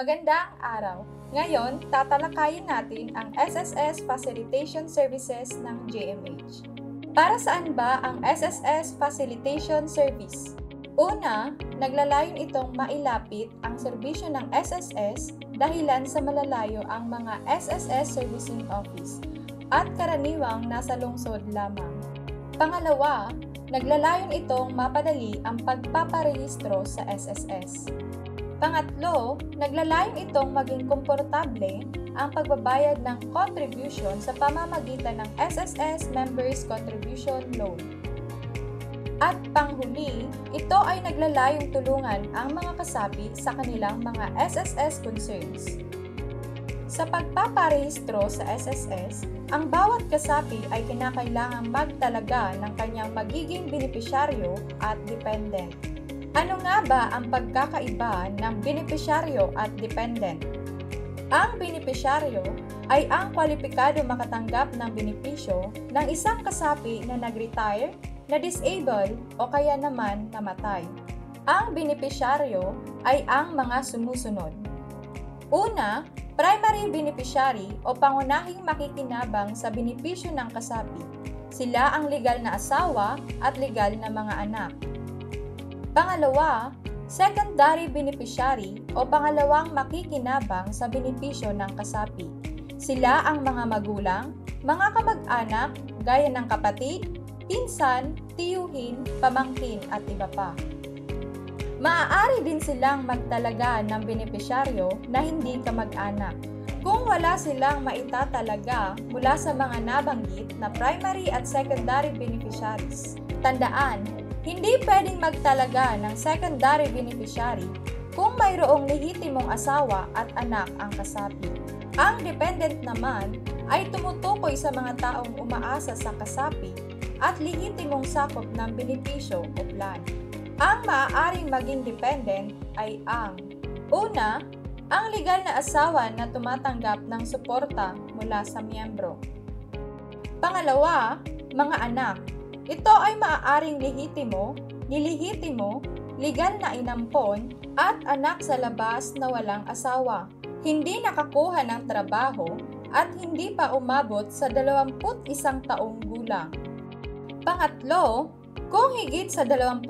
Magandang araw! Ngayon, tatalakayin natin ang SSS Facilitation Services ng GMH. Para saan ba ang SSS Facilitation Service? Una, naglalayon itong mailapit ang serbisyo ng SSS dahilan sa malalayo ang mga SSS Servicing Office at karaniwang nasa lungsod lamang. Pangalawa, naglalayon itong mapadali ang pagpaparehistro sa SSS. Pangatlo, naglalayon itong maging komportable ang pagbabayad ng contribution sa pamamagitan ng SSS Members Contribution Loan. At panghuli, ito ay naglalayong tulungan ang mga kasapi sa kanilang mga SSS concerns. Sa pagpaparehistro sa SSS, ang bawat kasapi ay kinakailangang magtalaga ng kanyang magiging benepisyaryo at dependent. Ano nga ba ang pagkakaiba ng benepisyaryo at dependent? Ang benepisyaryo ay ang kwalipikado makatanggap ng benepisyo ng isang kasapi na nag-retire, na-disable o kaya naman namatay. Ang benepisyaryo ay ang mga sumusunod. Una, primary beneficiary o pangunahing makikinabang sa benepisyo ng kasapi. Sila ang legal na asawa at legal na mga anak. Pangalawa, secondary beneficiary o pangalawang makikinabang sa benepisyo ng kasapi. Sila ang mga magulang, mga kamag-anak, gaya ng kapatid, pinsan, tiyuhin, pamangkin at iba pa. Maaari din silang magtalaga ng benepisyaryo na hindi kamag-anak kung wala silang maitatalaga mula sa mga nabanggit na primary at secondary beneficiaries. Tandaan, hindi pwedeng magtalaga ng secondary beneficiary kung mayroong lehitimong asawa at anak ang kasapi. Ang dependent naman ay tumutukoy sa mga taong umaasa sa kasapi at lehitimong sakop ng benepisyo o plan. Ang maaaring maging dependent ay ang una, ang legal na asawa na tumatanggap ng suporta mula sa miyembro. Pangalawa, mga anak. Ito ay maaaring lehitimo, nilihitimo, legal na inampon, at anak sa labas na walang asawa, hindi nakakuha ng trabaho, at hindi pa umabot sa 21 taong gulang. Pangatlo, kung higit sa 21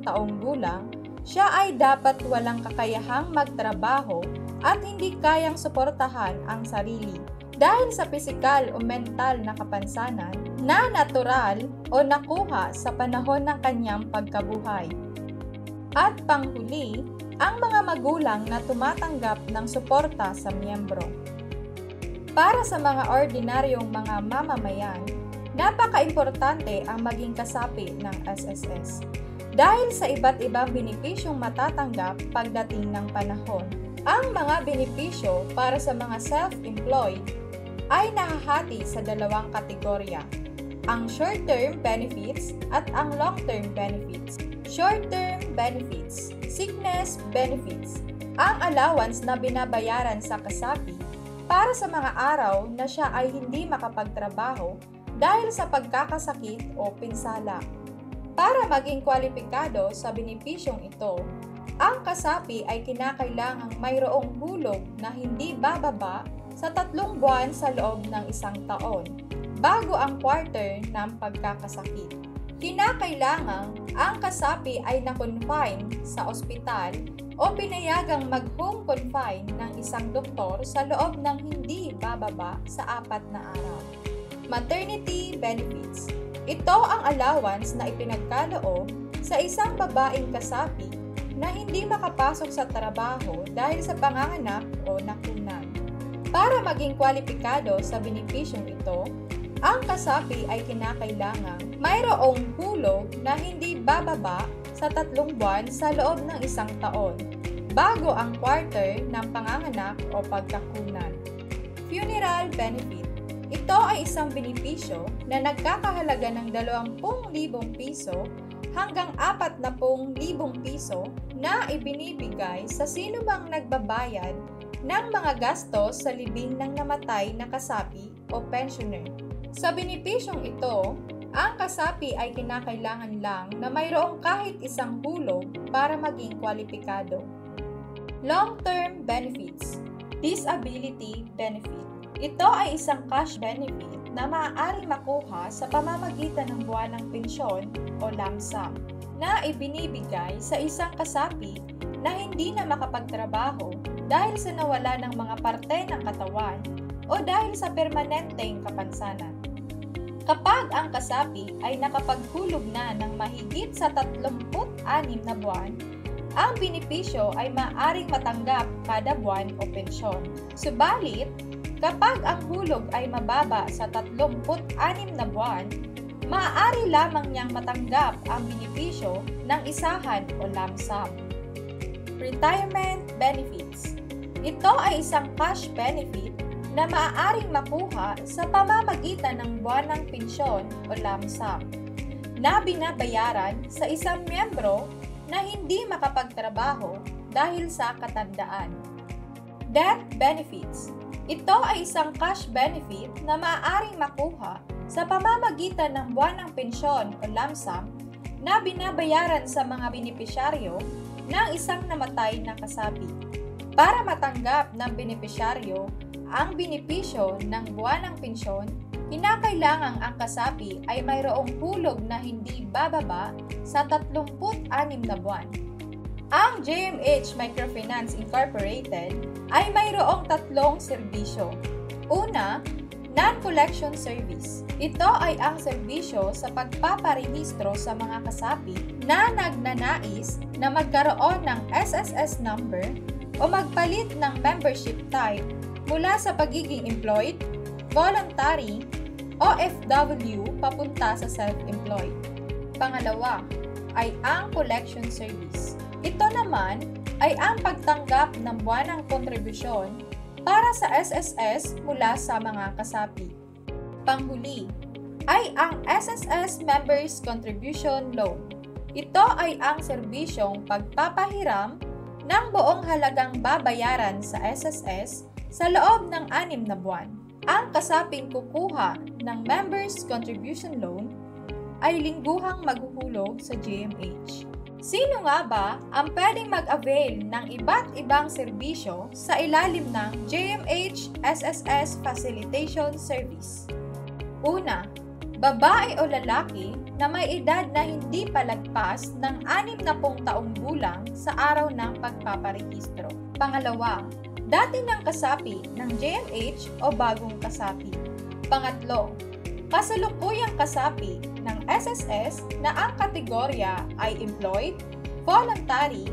taong gulang, siya ay dapat walang kakayahang magtrabaho at hindi kayang suportahan ang sarili dahil sa pisikal o mental na kapansanan na natural o nakuha sa panahon ng kanyang pagkabuhay. At panghuli, ang mga magulang na tumatanggap ng suporta sa miyembro. Para sa mga ordinaryong mga mamamayan, napaka-importante ang maging kasapi ng SSS dahil sa iba't ibang benepisyong matatanggap pagdating ng panahon. Ang mga benepisyo para sa mga self-employed ay nahahati sa dalawang kategorya, ang short-term benefits at ang long-term benefits. Short-term benefits, sickness benefits, ang allowance na binabayaran sa kasapi para sa mga araw na siya ay hindi makapagtrabaho dahil sa pagkakasakit o pinsala. Para maging kwalipikado sa benepisyong ito, ang kasapi ay kinakailangang mayroong hulog na hindi bababa sa 3 buwan sa loob ng 1 taon, bago ang quarter ng pagkakasakit. Kinakailangang ang kasapi ay na-confine sa ospital o pinayagang mag-home confine ng isang doktor sa loob ng hindi bababa sa 4 na araw. Maternity benefits. Ito ang allowance na ipinagkaloob sa isang babaeng kasapi na hindi makapasok sa trabaho dahil sa panganganak o nakunan. Para maging kwalipikado sa benepisyong ito, ang kasapi ay kinakailangang mayroong hulog na hindi bababa sa 3 buwan sa loob ng 1 taon, bago ang quarter ng panganganak o pagkakunan. Funeral benefit. Ito ay isang benepisyo na nagkakahalaga ng 20,000 piso hanggang 40,000 piso na ibinibigay sa sinumang nagbabayad ng mga gastos sa libing ng namatay na kasapi o pensioner. Sa benepisyong ito, ang kasapi ay kinakailangan lang na mayroong kahit isang hulog para maging kwalipikado. Long-term benefits. Disability benefit. Ito ay isang cash benefit na maaaring makuha sa pamamagitan ng buwanang pensyon o lump sum na ibinibigay sa isang kasapi na hindi na makapagtrabaho dahil sa nawala ng mga parte ng katawan o dahil sa permanenteng kapansanan. Kapag ang kasapi ay nakapaghulog na ng mahigit sa 36 na buwan, ang benepisyo ay maaaring matanggap kada buwan o pensyon. Subalit, kapag ang hulog ay mababa sa 36 na buwan, maaari lamang niyang matanggap ang benepisyo ng isahan o lump sum. Retirement benefits. Ito ay isang cash benefit na maaaring makuha sa pamamagitan ng buwanang pensyon o lump sum na binabayaran sa isang miyembro na hindi makapagtrabaho dahil sa katandaan. Death benefits. Ito ay isang cash benefit na maaaring makuha sa pamamagitan ng buwanang pensyon o lump sum na binabayaran sa mga benepisyaryo ng isang namatay na kasapi. Para matanggap ng benepisyaryo ang benepisyo ng buwanang pensyon, kinakailangang ang kasapi ay mayroong hulog na hindi bababa sa 36 na buwan. Ang JMH Microfinance Incorporated ay mayroong 3 serbisyo. Una, non-collection service. Ito ay ang serbisyo sa pagpaparehistro sa mga kasapi na nagnanais na magkaroon ng SSS number o magpalit ng membership type mula sa pagiging employed, voluntary, OFW papunta sa self-employed. Pangalawa ay ang collection service. Ito naman ay ang pagtanggap ng buwanang kontribusyon para sa SSS mula sa mga kasapi. Panghuli ay ang SSS Members Contribution Loan. Ito ay ang serbisyong pagpapahiram ng buong halagang babayaran sa SSS sa loob ng 6 na buwan. Ang kasaping kukuha ng Members Contribution Loan ay lingguhang maghuhulog sa JMH. Sino nga ba ang pwedeng mag-avail ng iba't ibang serbisyo sa ilalim ng JMH SSS Facilitation Service? Una, babae o lalaki na may edad na hindi palagpas ng 60 taong gulang sa araw ng pagpaparehistro. Pangalawa, dati ng kasapi ng JMH o bagong kasapi. Pangatlo, kasalukuyang kasapi ng SSS na ang kategorya ay employed, voluntary,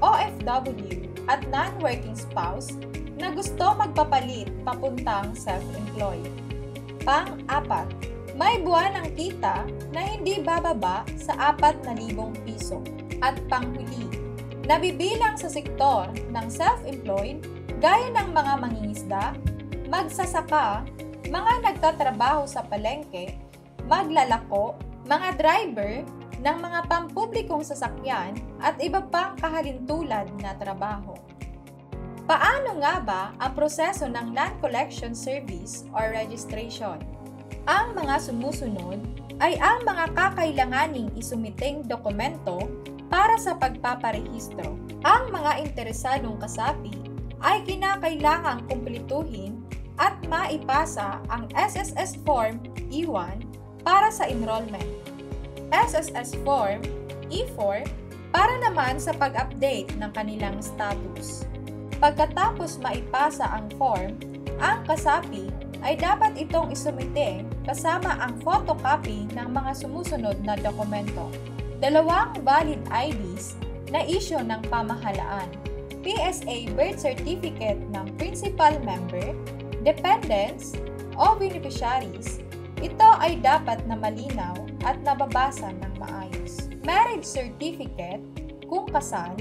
OFW at non-working spouse na gusto magpapalit papuntang self-employed. Pang-apat, may buwanang kita na hindi bababa sa 4,000 piso. At panghuli, nabibilang sa sektor ng self-employed gaya ng mga mangingisda, magsasaka, mga nagtatrabaho sa palengke, maglalako, mga driver ng mga pampublikong sasakyan at iba pang kahalintulad na trabaho. Paano nga ba ang proseso ng non-collection service or registration? Ang mga sumusunod ay ang mga kakailanganing isumiting dokumento para sa pagpaparehistro. Ang mga interesadong kasapi ay kinakailangang kumplituhin at maipasa ang SSS Form E1 para sa enrollment, SSS Form E4 para naman sa pag-update ng kanilang status. Pagkatapos maipasa ang form, ang kasapi ay dapat itong isumite kasama ang photocopy ng mga sumusunod na dokumento. 2 valid IDs na issue ng pamahalaan, PSA birth certificate ng principal member, dependents o beneficiaries. Ito ay dapat na malinaw at nababasa ng maayos. Marriage certificate, kung kasal,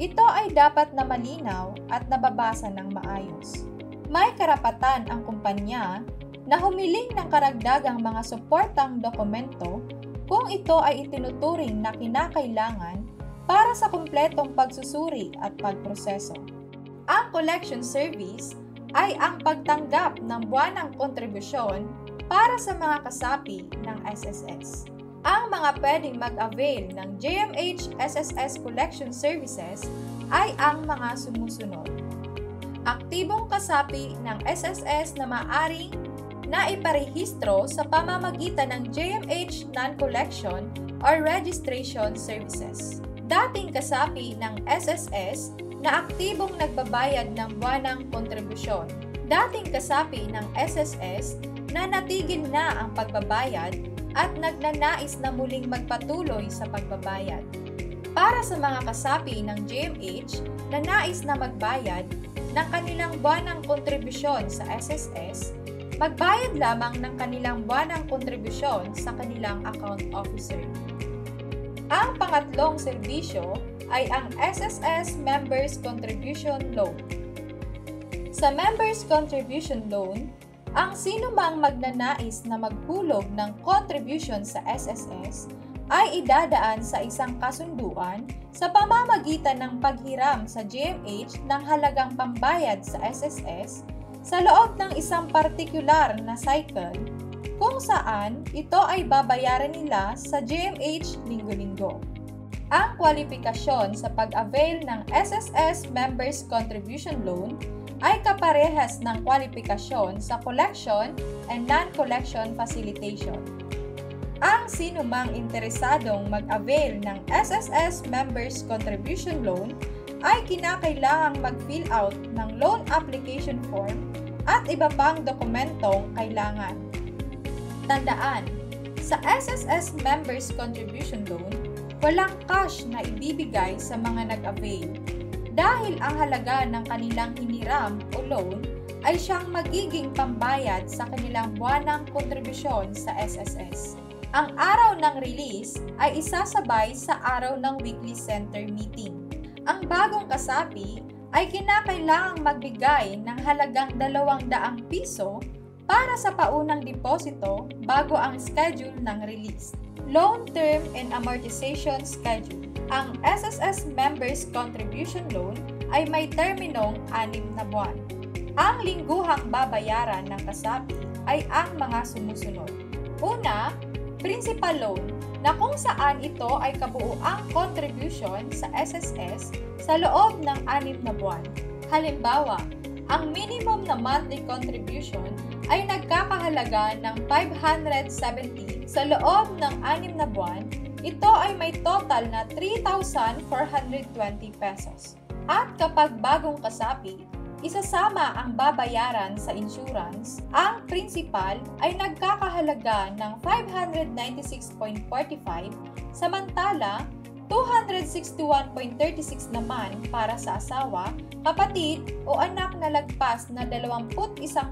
ito ay dapat na malinaw at nababasa ng maayos. May karapatan ang kumpanya na humiling ng karagdagang mga suportang dokumento kung ito ay itinuturing na kinakailangan para sa kumpletong pagsusuri at pagproseso. Ang collection service ay ang pagtanggap ng buwanang kontribusyon para sa mga kasapi ng SSS. Ang mga pwedeng mag-avail ng JMH SSS Collection Services ay ang mga sumusunod. Aktibong kasapi ng SSS na maaring naiparehistro sa pamamagitan ng JMH Non-Collection or Registration Services. Dating kasapi ng SSS na aktibong nagbabayad ng buwanang kontribusyon. Dating kasapi ng SSS na natigil na ang pagbabayad at nagnanais na muling magpatuloy sa pagbabayad. Para sa mga kasapi ng JMH na nais na magbayad ng kanilang buwanang kontribusyon sa SSS, magbayad lamang ng kanilang buwanang kontribusyon sa kanilang account officer. Ang pangatlong serbisyo ay ang SSS Members Contribution Loan. Sa Members Contribution Loan, ang sinumang magnanais na maghulog ng contribution sa SSS ay idadaan sa isang kasunduan sa pamamagitan ng paghiram sa GMH ng halagang pambayad sa SSS sa loob ng isang partikular na cycle kung saan ito ay babayaran nila sa GMH linggo-linggo. Ang kwalifikasyon sa pag-avail ng SSS Members Contribution Loan ay kaparehas ng kwalifikasyon sa collection and non-collection facilitation. Ang sinumang interesadong mag-avail ng SSS Members Contribution Loan ay kinakailangang mag-fill out ng loan application form at iba pang dokumentong kailangan. Tandaan, sa SSS Members Contribution Loan, walang cash na ibibigay sa mga nag-avail dahil ang halaga ng kanilang hiniram o loan ay siyang magiging pambayad sa kanilang buwanang kontribusyon sa SSS. Ang araw ng release ay isasabay sa araw ng weekly center meeting. Ang bagong kasapi ay kinakailangang magbigay ng halagang 200 piso para sa paunang deposito bago ang schedule ng release. Loan Term and Amortization Schedule. Ang SSS Members Contribution Loan ay may terminong 6 na buwan. Ang lingguhang babayaran ng kasapi ay ang mga sumusunod. Una, principal loan na kung saan ito ay kabuuang contribution sa SSS sa loob ng 6 na buwan. Halimbawa, ang minimum na monthly contribution ay nagkakahalaga ng 570 sa loob ng 6 na buwan. Ito ay may total na 3,420 pesos. At kapag bagong kasapi, isasama ang babayaran sa insurance, ang principal ay nagkakahalaga ng 596.45 samantala 261.36 naman para sa asawa, kapatid o anak na lagpas na 21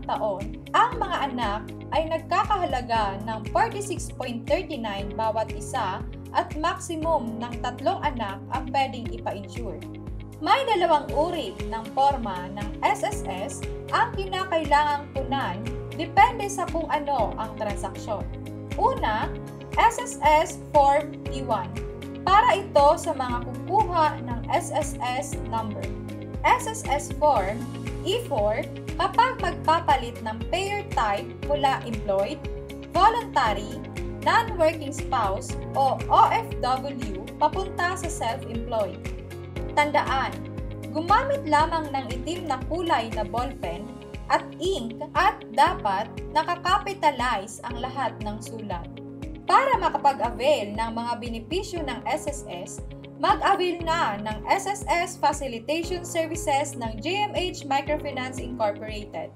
taon. Ang mga anak ay nagkakahalaga ng 46.39 bawat isa at maximum ng 3 anak ang pwedeng ipa-insure. May 2 uri ng forma ng SSS ang kinakailangang punan depende sa kung ano ang transaksyon. Una, SSS Form E1. Para ito sa mga kukuha ng SSS number. SSS Form E4 kapag magpapalit ng payer type mula employed, voluntary, non-working spouse o OFW papunta sa self-employed. Tandaan, gumamit lamang ng itim na kulay na ballpen at ink at dapat nakakapitalize ang lahat ng sulat. Para makapag-avail ng mga benepisyo ng SSS, mag-avail na ng SSS Facilitation Services ng JMH Microfinance Incorporated.